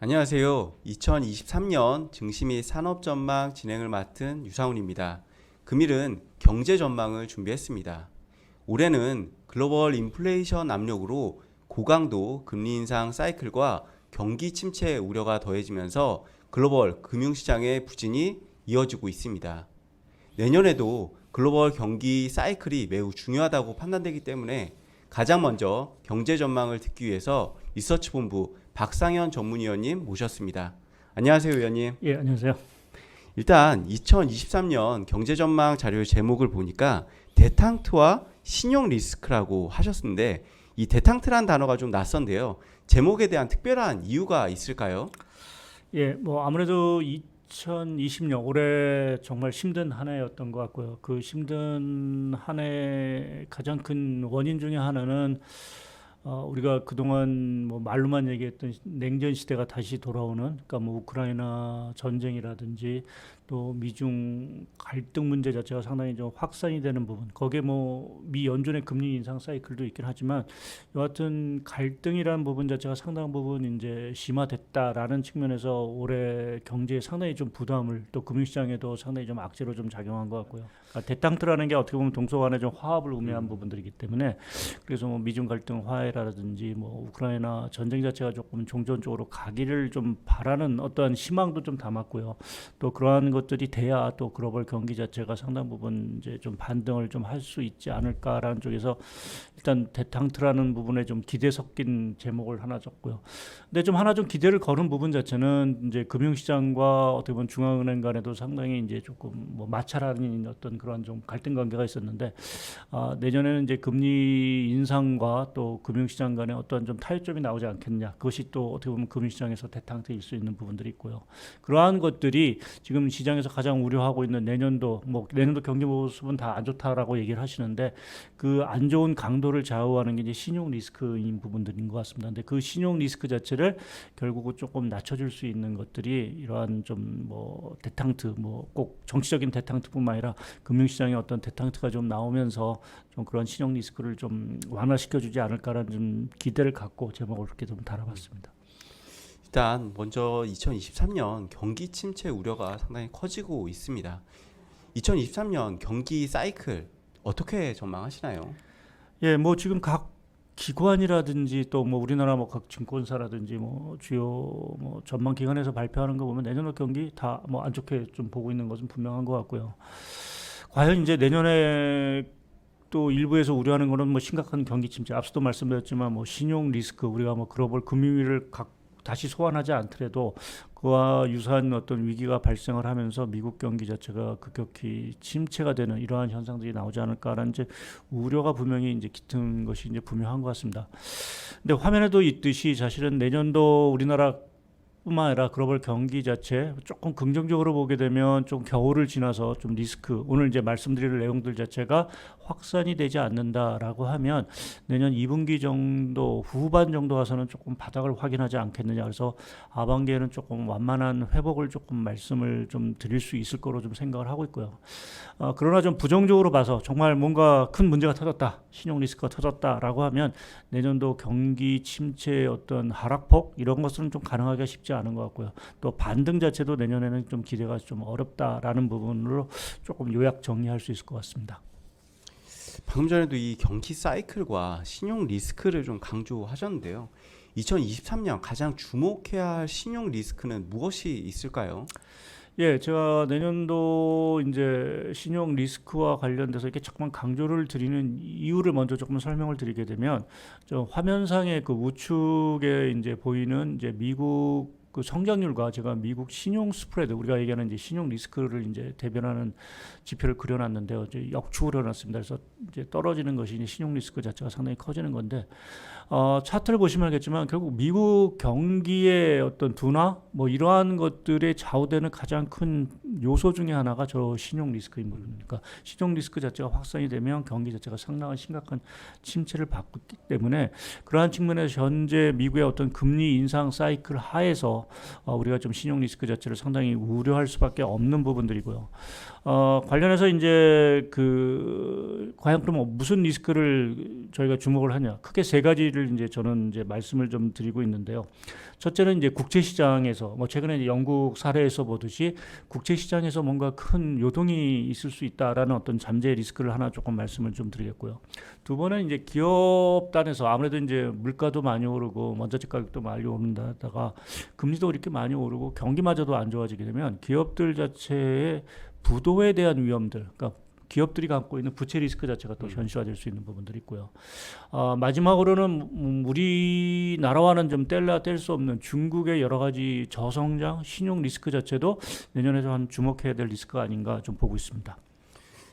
안녕하세요. 2023년 증시 및 산업 전망 진행을 맡은 유상훈입니다. 금일은 경제 전망을 준비했습니다. 올해는 글로벌 인플레이션 압력으로 고강도 금리 인상 사이클과 경기 침체 우려가 더해지면서 글로벌 금융시장의 부진이 이어지고 있습니다. 내년에도 글로벌 경기 사이클이 매우 중요하다고 판단되기 때문에 가장 먼저 경제 전망을 듣기 위해서 리서치본부 박상현 전문위원님 모셨습니다. 안녕하세요, 위원님. 예, 안녕하세요. 일단 2023년 경제 전망 자료의 제목을 보니까 데탕트와 신용 리스크라고 하셨는데 이 데탕트란 단어가 좀 낯선데요. 제목에 대한 특별한 이유가 있을까요? 예, 뭐 아무래도 2020년 올해 정말 힘든 한 해였던 것 같고요. 그 힘든 한 해 가장 큰 원인 중에 하나는 우리가 그동안 뭐 말로만 얘기했던 냉전 시대가 다시 돌아오는, 그러니까 뭐 우크라이나 전쟁이라든지 또 미중 갈등 문제 자체가 상당히 좀 확산이 되는 부분, 거기에 뭐 미 연준의 금리 인상 사이클도 있긴 하지만 여하튼 갈등이라는 부분 자체가 상당 부분 이제 심화됐다라는 측면에서 올해 경제에 상당히 좀 부담을, 또 금융시장에도 상당히 좀 악재로 좀 작용한 것 같고요. 그러니까 대탕트라는 게 어떻게 보면 동서간의 좀 화합을 의미한 부분들이기 때문에, 그래서 뭐 미중 갈등 화해라든지 뭐 우크라이나 전쟁 자체가 조금 종전적으로 가기를 좀 바라는 어떠한 희망도 좀 담았고요. 또 그러한 것들이 돼야 또 글로벌 경기 자체가 상당 부분 이제 좀 반등을 좀 할 수 있지 않을까라는 쪽에서 일단 대탕트라는 부분에 좀 기대 섞인 제목을 하나 줬고요. 근데 좀 하나 좀 기대를 거는 부분 자체는 이제 금융시장과 어떻게 보면 중앙은행 간에도 상당히 이제 조금 뭐 마찰하는 어떤 그런 좀 갈등 관계가 있었는데, 내년에는 이제 금리 인상과 또 금융시장 간에 어떤 좀 타협점이 나오지 않겠냐. 그것이 또 어떻게 보면 금융시장에서 대탕트일 수 있는 부분들이 있고요. 그러한 것들이 지금 시장에서 가장 우려하고 있는 내년도, 뭐 내년도 경기 모습은 다 안 좋다라고 얘기를 하시는데, 그 안 좋은 강도를 좌우하는 게 이제 신용 리스크인 부분들인 것 같습니다. 근데 그 신용 리스크 자체를 결국은 조금 낮춰줄 수 있는 것들이 이러한 좀 뭐 대탕트, 뭐 꼭 정치적인 대탕트뿐만 아니라 금융시장의 어떤 대탕트가 좀 나오면서 좀 그런 신용 리스크를 좀 완화시켜주지 않을까라는 좀 기대를 갖고 제목을 그렇게 좀 달아봤습니다. 일단 먼저 2023년 경기 침체 우려가 상당히 커지고 있습니다. 2023년 경기 사이클 어떻게 전망하시나요? 예, 뭐 지금 각 기관이라든지 또 뭐 우리나라 뭐 각 증권사라든지 뭐 주요 뭐 전망 기관에서 발표하는 거 보면 내년도 경기 다 뭐 안 좋게 좀 보고 있는 것은 분명한 것 같고요. 과연 이제 내년에 또 일부에서 우려하는 거는 뭐 심각한 경기 침체, 앞서도 말씀드렸지만 뭐 신용 리스크, 우리가 뭐 글로벌 금융위기를 다시 소환하지 않더라도 그와 유사한 어떤 위기가 발생을 하면서 미국 경기 자체가 급격히 침체가 되는 이러한 현상들이 나오지 않을까라는 이제 우려가 분명히 이제 깃든 것이 이제 분명한 것 같습니다. 근데 화면에도 있듯이 사실은 내년도 우리나라 뿐만 아니라 글로벌 경기 자체 조금 긍정적으로 보게 되면 좀 겨울을 지나서 좀 리스크, 오늘 이제 말씀드릴 내용들 자체가 확산이 되지 않는다라고 하면 내년 2분기 정도 후반 정도 와서는 조금 바닥을 확인하지 않겠느냐. 그래서 하반기에는 조금 완만한 회복을 조금 말씀을 좀 드릴 수 있을 거로 좀 생각을 하고 있고요. 그러나 좀 부정적으로 봐서 정말 뭔가 큰 문제가 터졌다, 신용 리스크가 터졌다라고 하면 내년도 경기 침체의 어떤 하락폭 이런 것은 좀 가능하기가 쉽지 않은 것 같고요. 또 반등 자체도 내년에는 좀 기대가 좀 어렵다라는 부분으로 조금 요약 정리할 수 있을 것 같습니다. 방금 전에도 이 경기 사이클과 신용 리스크를 좀 강조하셨는데요. 2023년 가장 주목해야 할 신용 리스크는 무엇이 있을까요? 예, 제가 내년도 이제 신용 리스크와 관련돼서 이렇게 조금 강조를 드리는 이유를 먼저 조금 설명을 드리게 되면, 저 화면상의 그 우측에 이제 보이는 이제 미국 그 성장률과 제가 미국 신용 스프레드, 우리가 얘기하는 이제 신용 리스크를 이제 대변하는 지표를 그려놨는데요. 이제 역축을 해놨습니다. 그래서 이제 떨어지는 것이 이제 신용 리스크 자체가 상당히 커지는 건데, 차트를 보시면 알겠지만 결국 미국 경기의 어떤 둔화 뭐 이러한 것들에 좌우되는 가장 큰 요소 중에 하나가 저 신용 리스크인 부분입니다. 그러니까 신용 리스크 자체가 확산이 되면 경기 자체가 상당한 심각한 침체를 받고 있기 때문에, 그러한 측면에서 현재 미국의 어떤 금리 인상 사이클 하에서 우리가 좀 신용 리스크 자체를 상당히 우려할 수밖에 없는 부분들이고요. 관련해서 이제 그 과연 그럼 무슨 리스크를 저희가 주목을 하냐, 크게 세 가지를 이제 저는 이제 말씀을 좀 드리고 있는데요. 첫째는 이제 국제 시장에서 뭐 최근에 이제 영국 사례에서 보듯이 국제 시장에서 뭔가 큰 요동이 있을 수 있다라는 어떤 잠재 리스크를 하나 조금 말씀을 좀 드리겠고요. 두 번은 이제 기업 단에서 아무래도 이제 물가도 많이 오르고 원자재 가격도 많이 오른다다가 금리도 이렇게 많이 오르고 경기마저도 안 좋아지게 되면 기업들 자체의 부도에 대한 위험들, 그러니까 기업들이 갖고 있는 부채 리스크 자체가 또 현실화될 수 있는 부분들이 있고요. 마지막으로는 우리나라와는 좀 뗄 수 없는 중국의 여러 가지 저성장, 신용 리스크 자체도 내년에 좀 주목해야 될 리스크가 아닌가 좀 보고 있습니다.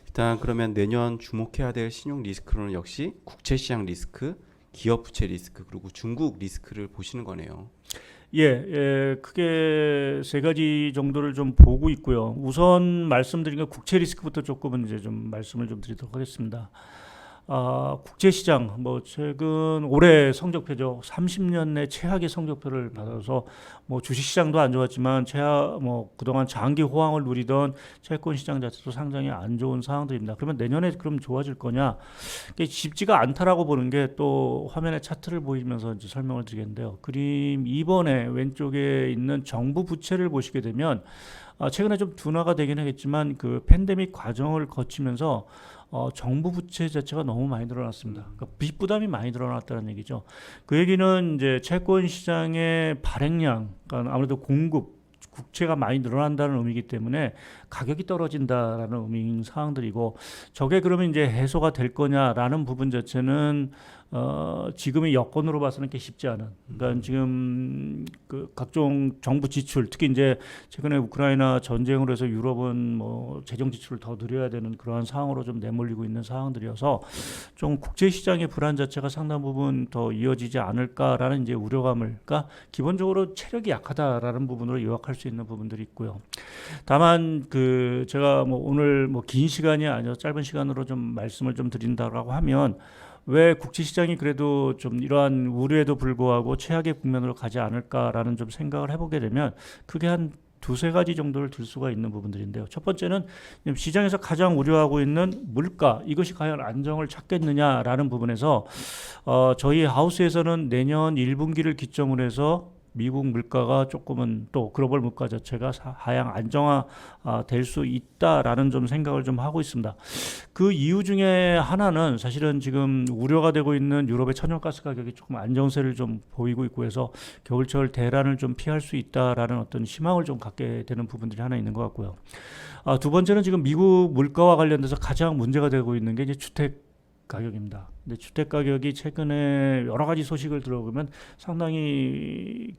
일단 그러면 내년 주목해야 될 신용 리스크로는 역시 국채시장 리스크, 기업 부채 리스크, 그리고 중국 리스크를 보시는 거네요. 크게 세 가지 정도를 좀 보고 있고요. 우선 말씀드린 건 국채 리스크부터 조금은 이제 좀 말씀을 좀 드리도록 하겠습니다. 국제 시장 뭐 최근 올해 성적표죠. 30년 내 최악의 성적표를 받아서 뭐 주식 시장도 안 좋았지만 뭐 그동안 장기 호황을 누리던 채권 시장 자체도 상당히 안 좋은 상황들입니다. 그러면 내년에 그럼 좋아질 거냐? 쉽지가 않다라고 보는 게 또 화면에 차트를 보이면서 이제 설명을 드리겠는데요. 그림 2번에 왼쪽에 있는 정부 부채를 보시게 되면 최근에 좀 둔화가 되긴 하겠지만 그 팬데믹 과정을 거치면서 정부 부채 자체가 너무 많이 늘어났습니다. 그러니까 빚 부담이 많이 늘어났다는 얘기죠. 그 얘기는 이제 채권 시장의 발행량, 그러니까 아무래도 공급 국채가 많이 늘어난다는 의미이기 때문에 가격이 떨어진다라는 의미인 사항들이고, 저게 그러면 이제 해소가 될 거냐라는 부분 자체는 지금의 여건으로 봐서는 게 쉽지 않은. 그러니까 지금 그 각종 정부 지출, 특히 이제 최근에 우크라이나 전쟁으로 해서 유럽은 뭐 재정 지출을 더 늘려야 되는 그러한 상황으로 좀 내몰리고 있는 상황들이어서 좀 국제 시장의 불안 자체가 상당 부분 더 이어지지 않을까라는 이제 우려감을, 그러니까 기본적으로 체력이 약하다라는 부분으로 요약할 수 있는 부분들이 있고요. 다만 그 제가 뭐 오늘 뭐 긴 시간이 아니라 짧은 시간으로 좀 말씀을 좀 드린다라고 하면, 왜 국제 시장이 그래도 좀 이러한 우려에도 불구하고 최악의 국면으로 가지 않을까라는 좀 생각을 해보게 되면 크게 한 두세 가지 정도를 들 수가 있는 부분들인데요. 첫 번째는 시장에서 가장 우려하고 있는 물가, 이것이 과연 안정을 찾겠느냐라는 부분에서 저희 하우스에서는 내년 1분기를 기점으로 해서 미국 물가가 조금은 또 글로벌 물가 자체가 하향 안정화 될 수 있다라는 좀 생각을 좀 하고 있습니다. 그 이유 중에 하나는 사실은 지금 우려가 되고 있는 유럽의 천연가스 가격이 조금 안정세를 좀 보이고 있고 해서 겨울철 대란을 좀 피할 수 있다라는 어떤 희망을 좀 갖게 되는 부분들이 하나 있는 것 같고요. 두 번째는 지금 미국 물가와 관련돼서 가장 문제가 되고 있는 게 이제 주택 가격입니다. 근데 주택 가격이 최근에 여러 가지 소식을 들어보면 상당히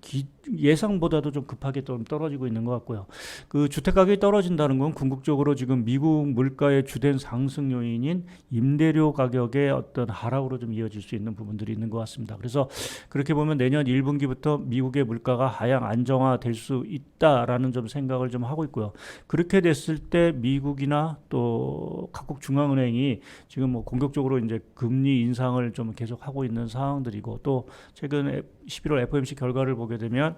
예상보다도 좀 급하게 좀 떨어지고 있는 것 같고요. 그 주택 가격이 떨어진다는 건 궁극적으로 지금 미국 물가의 주된 상승 요인인 임대료 가격의 어떤 하락으로 좀 이어질 수 있는 부분들이 있는 것 같습니다. 그래서 그렇게 보면 내년 1분기부터 미국의 물가가 하향 안정화될 수 있다라는 좀 생각을 좀 하고 있고요. 그렇게 됐을 때 미국이나 또 각국 중앙은행이 지금 뭐 공격적으로 이제 금리 인상을 좀 계속 하고 있는 상황들이고, 또 최근 11월 FOMC 결과를 보게 되면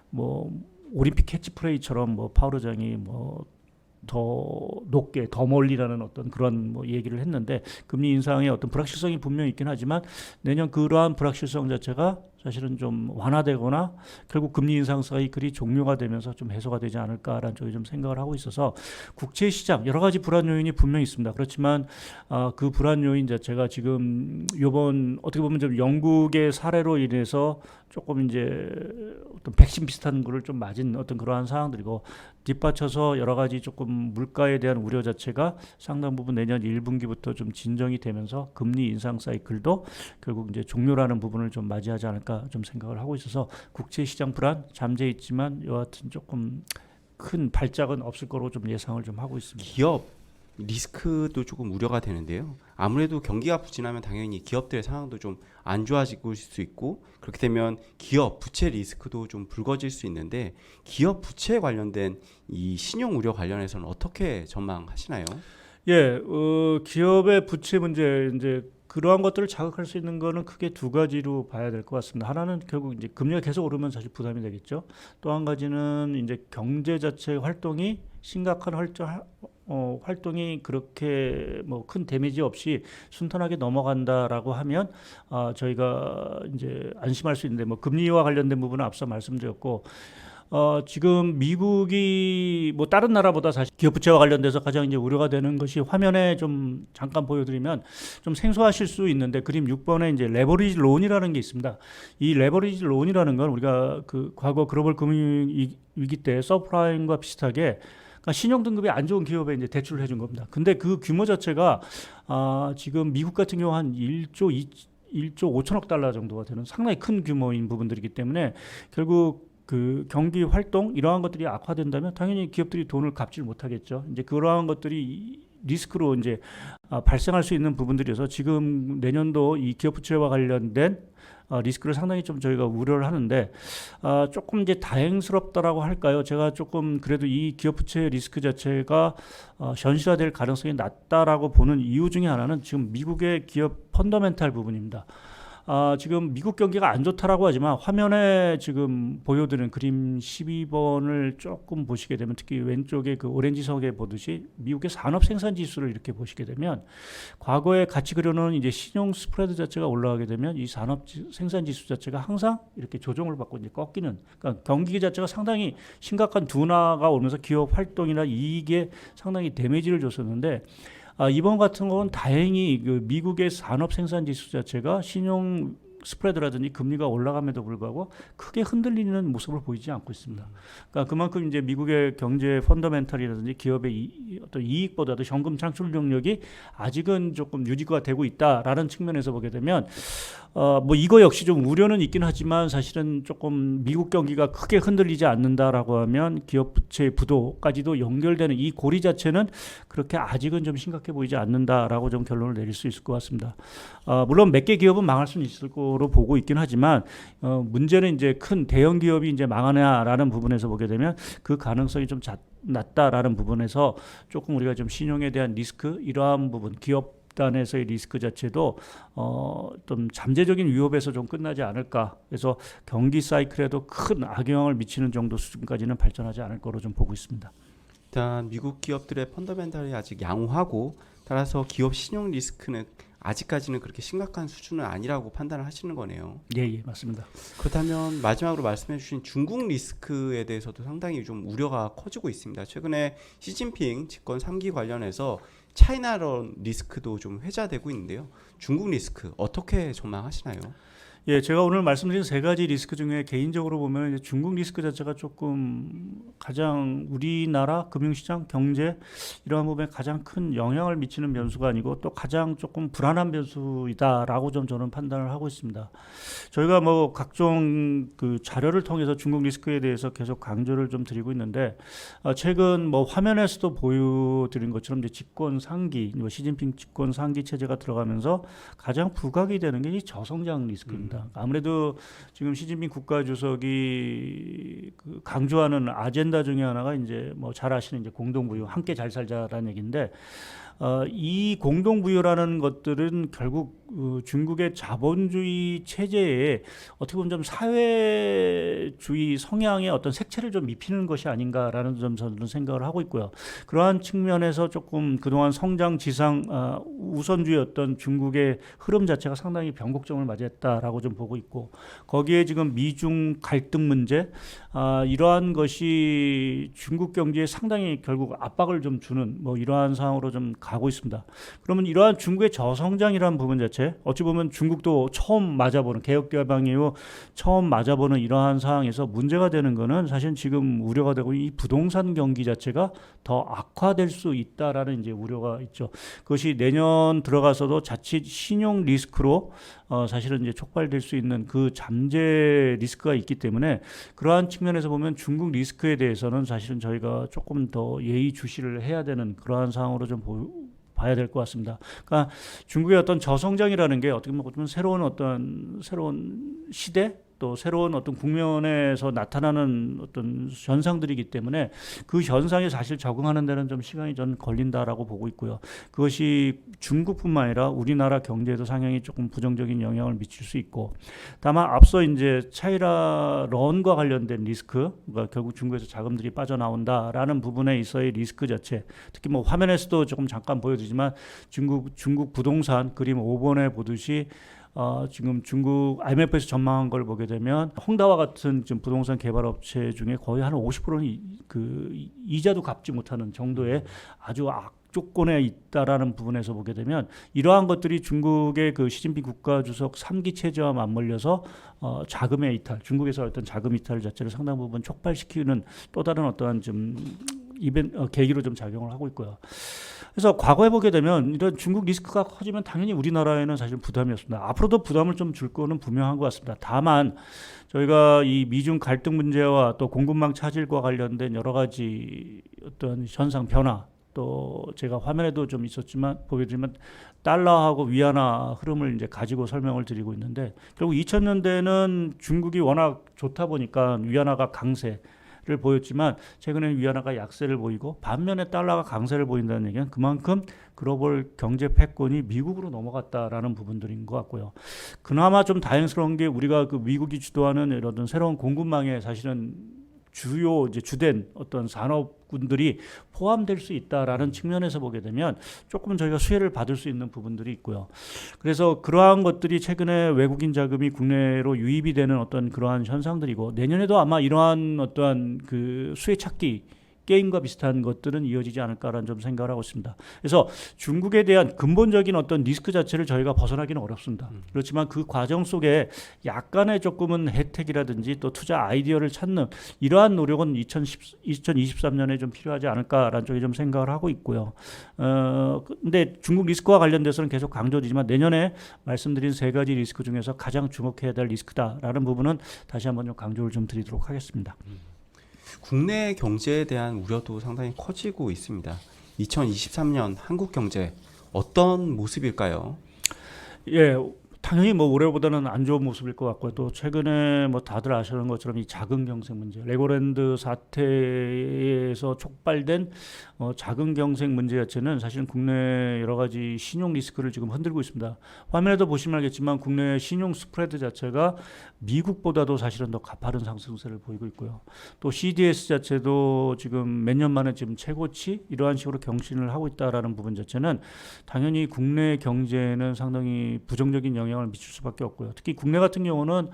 뭐 올림픽 캐치프레이처럼 뭐 파월 의장이 뭐 더 높게 더 멀리라는 어떤 그런 뭐 얘기를 했는데, 금리 인상의 어떤 불확실성이 분명히 있긴 하지만 내년 그러한 불확실성 자체가 사실은 좀 완화되거나 결국 금리 인상 사이클이 종료가 되면서 좀 해소가 되지 않을까라는 쪽에 좀 생각을 하고 있어서, 국제 시장 여러 가지 불안 요인이 분명히 있습니다. 그렇지만 그 불안 요인 자체가 지금 이번 어떻게 보면 좀 영국의 사례로 인해서 조금 이제 어떤 백신 비슷한 거를 좀 맞은 어떤 그러한 상황들이고, 뒷받쳐서 여러 가지 조금 물가에 대한 우려 자체가 상당 부분 내년 1분기부터 좀 진정이 되면서 금리 인상 사이클도 결국 이제 종료라는 부분을 좀 맞이하지 않을까 좀 생각을 하고 있어서, 국제 시장 불안 잠재 있지만 여하튼 조금 큰 발작은 없을 거로 좀 예상을 좀 하고 있습니다. 기업 리스크도 조금 우려가 되는데요. 아무래도 경기가 부진하면 당연히 기업들의 상황도 좀 안 좋아질 수 있고, 그렇게 되면 기업 부채 리스크도 좀 불거질 수 있는데, 기업 부채에 관련된 이 신용 우려 관련해서는 어떻게 전망하시나요? 기업의 부채 문제, 이제 그러한 것들을 자극할 수 있는 거는 크게 두 가지로 봐야 될 것 같습니다. 하나는 결국 이제 금리가 계속 오르면 사실 부담이 되겠죠. 또 한 가지는 이제 경제 자체 활동이 심각한 활동이 그렇게 뭐 큰 데미지 없이 순탄하게 넘어간다라고 하면 저희가 이제 안심할 수 있는데 뭐 금리와 관련된 부분은 앞서 말씀드렸고 지금 미국이 뭐 다른 나라보다 사실 기업 부채와 관련돼서 가장 이제 우려가 되는 것이 화면에 좀 잠깐 보여드리면 좀 생소하실 수 있는데 그림 6번에 이제 레버리지 론이라는 게 있습니다. 이 레버리지 론이라는 건 우리가 그 과거 글로벌 금융 위기 때 서프라임과 비슷하게 그러니까 신용 등급이 안 좋은 기업에 이제 대출을 해준 겁니다. 근데 그 규모 자체가 지금 미국 같은 경우 한 1조 5천억 달러 정도가 되는 상당히 큰 규모인 부분들이기 때문에 결국 그 경기 활동 이러한 것들이 악화된다면 당연히 기업들이 돈을 갚지 못하겠죠. 이제 그러한 것들이 리스크로 이제 발생할 수 있는 부분들이어서 지금 내년도 이 기업 부채와 관련된 리스크를 상당히 좀 저희가 우려를 하는데 조금 이제 다행스럽다라고 할까요? 제가 조금 그래도 이 기업 부채 리스크 자체가 현실화될 가능성이 낮다라고 보는 이유 중에 하나는 지금 미국의 기업 펀더멘탈 부분입니다. 지금 미국 경기가 안 좋다라고 하지만 화면에 지금 보여드리는 그림 12번을 조금 보시게 되면 특히 왼쪽에 그 오렌지색에 보듯이 미국의 산업 생산 지수를 이렇게 보시게 되면 과거에 같이 그려놓은 이제 신용 스프레드 자체가 올라가게 되면 이 산업 생산 지수 자체가 항상 이렇게 조정을 받고 이제 꺾이는 그러니까 경기 자체가 상당히 심각한 둔화가 오면서 기업 활동이나 이익에 상당히 데미지를 줬었는데 이번 같은 경우는 다행히 그 미국의 산업 생산 지수 자체가 신용 스프레드라든지 금리가 올라감에도 불구하고 크게 흔들리는 모습을 보이지 않고 있습니다. 그러니까 그만큼 이제 미국의 경제 펀더멘탈이라든지 기업의 어떤 이익보다도 현금 창출 능력이 아직은 조금 유지가 되고 있다라는 측면에서 보게 되면 뭐 이거 역시 좀 우려는 있긴 하지만 사실은 조금 미국 경기가 크게 흔들리지 않는다라고 하면 기업 부채 부도까지도 연결되는 이 고리 자체는 그렇게 아직은 좀 심각해 보이지 않는다라고 좀 결론을 내릴 수 있을 것 같습니다. 물론 몇 개 기업은 망할 수는 있을 거로 보고 있긴 하지만 문제는 이제 큰 대형 기업이 이제 망하냐라는 부분에서 보게 되면 그 가능성이 좀 낮다라는 부분에서 조금 우리가 좀 신용에 대한 리스크 이러한 부분 기업 단에서의 리스크 자체도 좀 잠재적인 위협에서 좀 끝나지 않을까. 그래서 경기 사이클에도 큰 악영향을 미치는 정도 수준까지는 발전하지 않을 거로 좀 보고 있습니다. 일단 미국 기업들의 펀더멘탈이 아직 양호하고 따라서 기업 신용 리스크는 아직까지는 그렇게 심각한 수준은 아니라고 판단을 하시는 거네요. 예, 맞습니다. 그렇다면 마지막으로 말씀해 주신 중국 리스크에 대해서도 상당히 좀 우려가 커지고 있습니다. 최근에 시진핑 집권 3기 관련해서 차이나런 리스크도 좀 회자되고 있는데요. 중국 리스크 어떻게 전망하시나요? 예, 제가 오늘 말씀드린 세 가지 리스크 중에 개인적으로 보면 이제 중국 리스크 자체가 조금 가장 우리나라 금융시장, 경제 이러한 부분에 가장 큰 영향을 미치는 변수가 아니고 또 가장 조금 불안한 변수이다라고 좀 저는 판단을 하고 있습니다. 저희가 뭐 각종 그 자료를 통해서 중국 리스크에 대해서 계속 강조를 좀 드리고 있는데 최근 뭐 화면에서도 보여드린 것처럼 이제 집권 상기, 뭐 시진핑 집권 상기 체제가 들어가면서 가장 부각이 되는 게 이 저성장 리스크입니다. 아무래도 지금 시진핑 국가주석이 그 강조하는 아젠다 중에 하나가 이제 뭐 잘 아시는 이제 공동부유, 함께 잘 살자라는 얘기인데 이 공동부유라는 것들은 결국 중국의 자본주의 체제에 어떻게 보면 좀 사회주의 성향의 어떤 색채를 좀 입히는 것이 아닌가라는 점 저는 생각을 하고 있고요. 그러한 측면에서 조금 그동안 성장 지상 우선주의였던 중국의 흐름 자체가 상당히 변곡점을 맞이했다라고 좀 보고 있고 거기에 지금 미중 갈등 문제 이러한 것이 중국 경제에 상당히 결국 압박을 좀 주는 뭐 이러한 상황으로 좀 가고 있습니다. 그러면 이러한 중국의 저성장이라는 부분 자체 어찌 보면 중국도 처음 맞아보는 개혁개방 이후 처음 맞아보는 이러한 상황에서 문제가 되는 거는 사실 지금 우려가 되고 이 부동산 경기 자체가 더 악화될 수 있다라는 이제 우려가 있죠. 그것이 내년 들어가서도 자칫 신용 리스크로 사실은 이제 촉발될 수 있는 그 잠재 리스크가 있기 때문에 그러한 측면에서 보면 중국 리스크에 대해서는 사실은 저희가 조금 더 예의주시를 해야 되는 그러한 상황으로 좀 봐야 될 것 같습니다. 그러니까 중국의 어떤 저성장이라는 게 어떻게 보면 새로운 시대 또 새로운 어떤 국면에서 나타나는 어떤 현상들이기 때문에 그 현상에 사실 적응하는 데는 좀 시간이 좀 걸린다라고 보고 있고요. 그것이 중국뿐만 아니라 우리나라 경제에도 상당히 조금 부정적인 영향을 미칠 수 있고, 다만 앞서 이제 차이나 런과 관련된 리스크, 그러니까 결국 중국에서 자금들이 빠져나온다라는 부분에 있어의 리스크 자체, 특히 뭐 화면에서도 조금 잠깐 보여드리지만 중국 부동산 그림 5번에 보듯이 지금 중국 IMF에서 전망한 걸 보게 되면 홍다와 같은 지금 부동산 개발 업체 중에 거의 한 50%는 그 이자도 갚지 못하는 정도의 아주 악조건에 있다라는 부분에서 보게 되면 이러한 것들이 중국의 그 시진핑 국가주석 3기 체제와 맞물려서 자금의 이탈, 중국에서 어떤 자금 이탈 자체를 상당 부분 촉발시키는 또 다른 어떠한 좀 계기로 좀 작용을 하고 있고요. 그래서 과거에 보게 되면 이런 중국 리스크가 커지면 당연히 우리나라에는 사실 부담이었습니다. 앞으로도 부담을 좀 줄 거는 분명한 것 같습니다. 다만 저희가 이 미중 갈등 문제와 또 공급망 차질과 관련된 여러 가지 어떤 현상 변화, 또 제가 화면에도 좀 있었지만 보여드리면 달러하고 위안화 흐름을 이제 가지고 설명을 드리고 있는데, 결국 2000년대는 중국이 워낙 좋다 보니까 위안화가 강세 를 보였지만 최근에는 위안화가 약세를 보이고, 반면에 달러가 강세를 보인다는 얘기는 그만큼 글로벌 경제 패권이 미국으로 넘어갔다라는 부분들인 것 같고요. 그나마 좀 다행스러운 게 우리가 그 미국이 주도하는 이런 새로운 공급망에 사실은 주요 이제 주된 어떤 산업군들이 포함될 수 있다라는 측면에서 보게 되면 조금은 저희가 수혜를 받을 수 있는 부분들이 있고요. 그래서 그러한 것들이 최근에 외국인 자금이 국내로 유입이 되는 어떤 그러한 현상들이고, 내년에도 아마 이러한 어떠한 그 수혜 찾기 게임과 비슷한 것들은 이어지지 않을까라는 좀 생각을 하고 있습니다. 그래서 중국에 대한 근본적인 어떤 리스크 자체를 저희가 벗어나기는 어렵습니다. 그렇지만 그 과정 속에 약간의 조금은 혜택이라든지 또 투자 아이디어를 찾는 이러한 노력은 2023년에 좀 필요하지 않을까라는 쪽에 좀 생각을 하고 있고요. 근데 중국 리스크와 관련돼서는 계속 강조드리지만 내년에 말씀드린 세 가지 리스크 중에서 가장 주목해야 될 리스크다라는 부분은 다시 한번 좀 강조를 좀 드리도록 하겠습니다. 국내 경제에 대한 우려도 상당히 커지고 있습니다. 2023년 한국 경제 어떤 모습일까요? 예, 당연히 뭐 올해보다는 안 좋은 모습일 것 같고요. 또 최근에 뭐 다들 아시는 것처럼 이 자금 경색 문제, 레고랜드 사태에서 촉발된 자금 경색 문제 자체는 사실은 국내 여러 가지 신용 리스크를 지금 흔들고 있습니다. 화면에도 보시면 알겠지만 국내 신용 스프레드 자체가 미국보다도 사실은 더 가파른 상승세를 보이고 있고요. 또 CDS 자체도 지금 몇 년 만에 지금 최고치 이러한 식으로 경신을 하고 있다라는 부분 자체는 당연히 국내 경제에는 상당히 부정적인 영향을 미칠 수밖에 없고요. 특히 국내 같은 경우는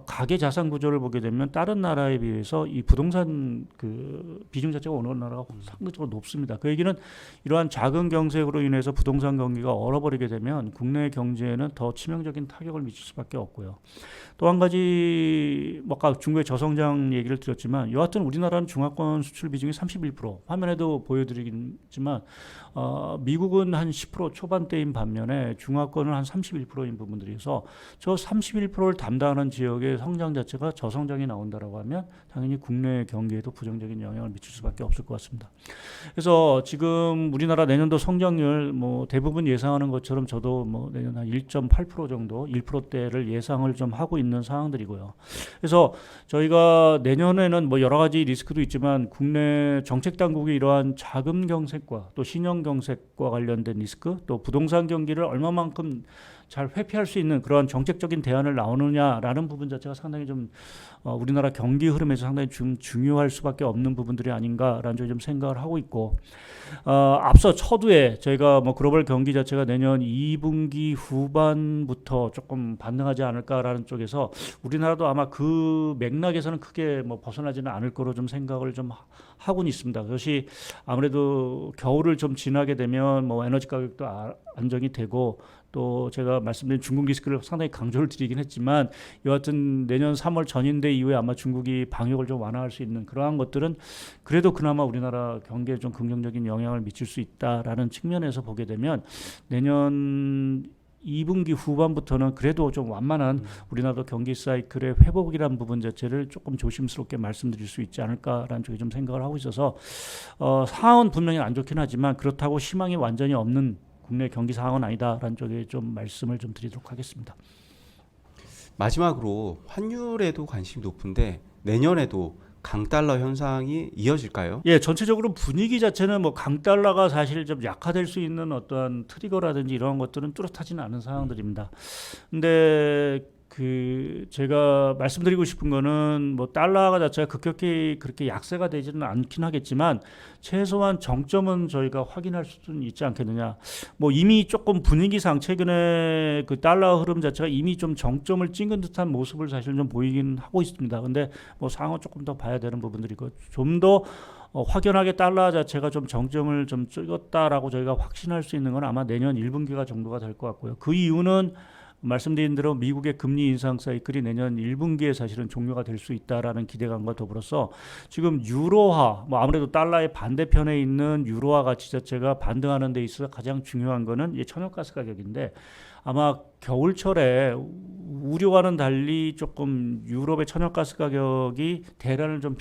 가계 자산 구조를 보게 되면 다른 나라에 비해서 이 부동산 그 비중 자체가 어느 나라가 상대적으로 높습니다. 그 얘기는 이러한 작은 경색으로 인해서 부동산 경기가 얼어버리게 되면 국내 경제에는 더 치명적인 타격을 미칠 수밖에 없고요. 또 한 가지 아까 중국의 저성장 얘기를 드렸지만 여하튼 우리나라는 중화권 수출 비중이 31%, 화면에도 보여드리겠지만 미국은 한 10% 초반대인 반면에 중화권은 한 31%인 부분들이어서 저 31%를 담당하는 지역의 성장 자체가 저성장이 나온다라고 하면 당연히 국내 경기에도 부정적인 영향을 미칠 수밖에 없을 것 같습니다. 그래서 지금 우리나라 내년도 성장률 뭐 대부분 예상하는 것처럼 저도 뭐 내년 한 1.8% 정도 1%대를 예상을 좀 하고 있는 상황들이고요. 그래서 저희가 내년에는 뭐 여러 가지 리스크도 있지만 국내 정책 당국이 이러한 자금 경색과 또 신용 경색과 관련된 리스크, 또 부동산 경기를 얼마만큼 잘 회피할 수 있는 그러한 정책적인 대안을 나오느냐라는 부분 자체가 상당히 좀 우리나라 경기 흐름에서 상당히 중요할 수밖에 없는 부분들이 아닌가라는 점을 좀 생각을 하고 있고, 앞서 초두에 저희가 뭐 글로벌 경기 자체가 내년 2분기 후반부터 조금 반등하지 않을까라는 쪽에서 우리나라도 아마 그 맥락에서는 크게 뭐 벗어나지는 않을 거로 좀 생각을 좀 하고는 있습니다. 그것이 아무래도 겨울을 좀 지나게 되면 뭐 에너지 가격도 안정이 되고, 또 제가 말씀드린 중국 리스크를 상당히 강조를 드리긴 했지만 여하튼 내년 3월 전인대 이후에 아마 중국이 방역을 좀 완화할 수 있는 그러한 것들은 그래도 그나마 우리나라 경기에 좀 긍정적인 영향을 미칠 수 있다라는 측면에서 보게 되면 내년 2분기 후반부터는 그래도 좀 완만한 우리나라 경기 사이클의 회복이라는 부분 자체를 조금 조심스럽게 말씀드릴 수 있지 않을까라는 쪽에 좀 생각을 하고 있어서 상황은 분명히 안 좋긴 하지만 그렇다고 희망이 완전히 없는 국내 경기 상황은 아니다라는 쪽에 좀 말씀을 좀 드리도록 하겠습니다. 마지막으로 환율에도 관심이 높은데 내년에도 강달러 현상이 이어질까요? 예, 전체적으로 분위기 자체는 뭐 강달러가 사실 좀 약화될 수 있는 어떠한 트리거라든지 이런 것들은 뚜렷하지는 않은 상황들입니다. 근데 그 제가 말씀드리고 싶은 거는 뭐 달러가 자체가 급격히 그렇게 약세가 되지는 않긴 하겠지만 최소한 정점은 저희가 확인할 수는 있지 않겠느냐. 뭐 이미 조금 분위기상 최근에 그 달러 흐름 자체가 이미 좀 정점을 찍은 듯한 모습을 사실 좀 보이긴 하고 있습니다. 근데 뭐 상황은 조금 더 봐야 되는 부분들이고 좀 더 확연하게 달러 자체가 좀 정점을 좀 찍었다라고 저희가 확신할 수 있는 건 아마 내년 1분기가 정도가 될 것 같고요. 그 이유는 말씀드린 대로 미국의 금리 인상 사이클이 내년 1분기에 사실은 종료가 될 수 있다라는 기대감과 더불어서 지금 유로화, 뭐 아무래도 달러의 반대편에 있는 유로화 가치 자체가 반등하는 데 있어서 가장 중요한 거는 이 천연가스 가격인데 아마 겨울철에 우려와는 달리 조금 유럽의 천연가스 가격이 대란을 좀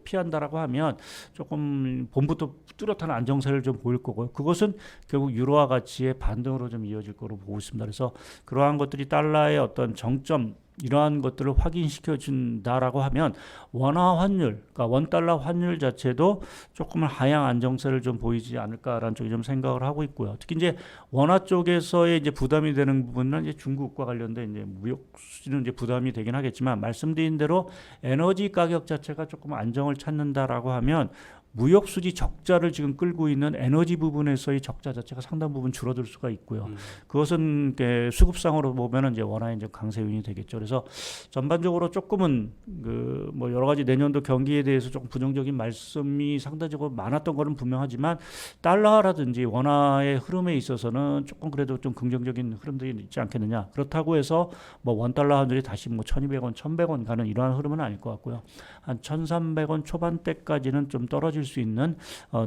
피한다라고 하면 조금 봄부터 뚜렷한 안정세를 좀 보일 거고요. 그것은 결국 유로화 가치의 반등으로 좀 이어질 거로 보고 있습니다. 그래서 그러한 것들이 달러의 어떤 정점 이러한 것들을 확인시켜 준다라고 하면 원화 환율, 그러니까 원 달러 환율 자체도 조금 하향 안정세를 좀 보이지 않을까라는 쪽에 좀 생각을 하고 있고요. 특히 이제 원화 쪽에서의 이제 부담이 되는 부분은 이제 중국과 관련된 이제 무역 수지는 이제 부담이 되긴 하겠지만 말씀드린 대로 에너지 가격 자체가 조금 안정을 찾는다라고 하면 무역 수지 적자를 지금 끌고 있는 에너지 부분에서의 적자 자체가 상당 부분 줄어들 수가 있고요. 그것은 수급상으로 보면은 이제 원화의 이제 강세 요인이 되겠죠. 그래서 전반적으로 조금은 그 뭐 여러 가지 내년도 경기에 대해서 조금 부정적인 말씀이 상대적으로 많았던 거는 분명하지만 달러라든지 원화의 흐름에 있어서는 조금 그래도 좀 긍정적인 흐름들이 있지 않겠느냐. 그렇다고 해서 뭐 원 달러 환율이 다시 뭐 1,200원, 1,100원 가는 이러한 흐름은 아닐 것 같고요. 한 1,300원 초반대까지는 좀 떨어질 수 있는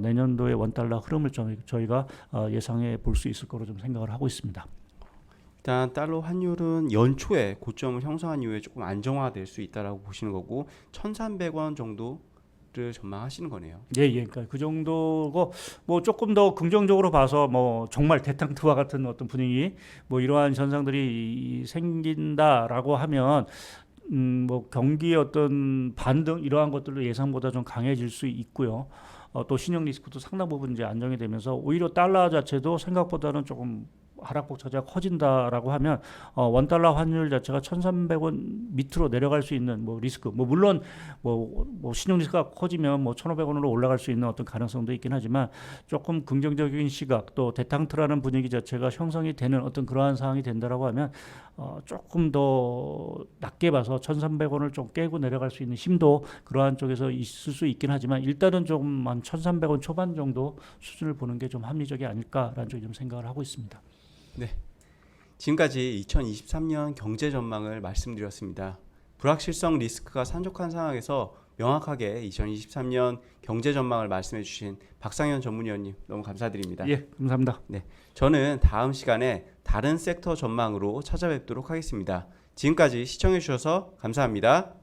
내년도의 원달러 흐름을 저희가 예상해 볼 수 있을 거로 좀 생각을 하고 있습니다. 일단 달러 환율은 연초에 고점을 형성한 이후에 조금 안정화될 수 있다라고 보시는 거고 1,300원 정도를 전망하시는 거네요. 예, 그러니까 그 정도고 뭐 조금 더 긍정적으로 봐서 뭐 정말 대탕트와 같은 어떤 분위기 뭐 이러한 현상들이 생긴다라고 하면 뭐 경기의 어떤 반등 이러한 것들도 예상보다 좀 강해질 수 있고요. 또 신용 리스크도 상당 부분 이제 안정이 되면서 오히려 달러 자체도 생각보다는 조금 하락폭 차지가 커진다라고 하면 원 달러 환율 자체가 1,300원 밑으로 내려갈 수 있는 뭐 리스크 뭐 물론 뭐 신용 리스크가 커지면 뭐 1,500원으로 올라갈 수 있는 어떤 가능성도 있긴 하지만 조금 긍정적인 시각 또 대탕트라는 분위기 자체가 형성이 되는 어떤 그러한 상황이 된다라고 하면 조금 더 낮게 봐서 1,300원을 좀 깨고 내려갈 수 있는 힘도 그러한 쪽에서 있을 수 있긴 하지만 일단은 조금 한 1,300원 초반 정도 수준을 보는 게 좀 합리적이 아닐까라는 쪽에 좀 생각을 하고 있습니다. 네, 지금까지 2023년 경제 전망을 말씀드렸습니다. 불확실성 리스크가 산적한 상황에서 명확하게 2023년 경제 전망을 말씀해 주신 박상현 전문위원님 너무 감사드립니다. 예, 감사합니다. 네, 저는 다음 시간에 다른 섹터 전망으로 찾아뵙도록 하겠습니다. 지금까지 시청해 주셔서 감사합니다.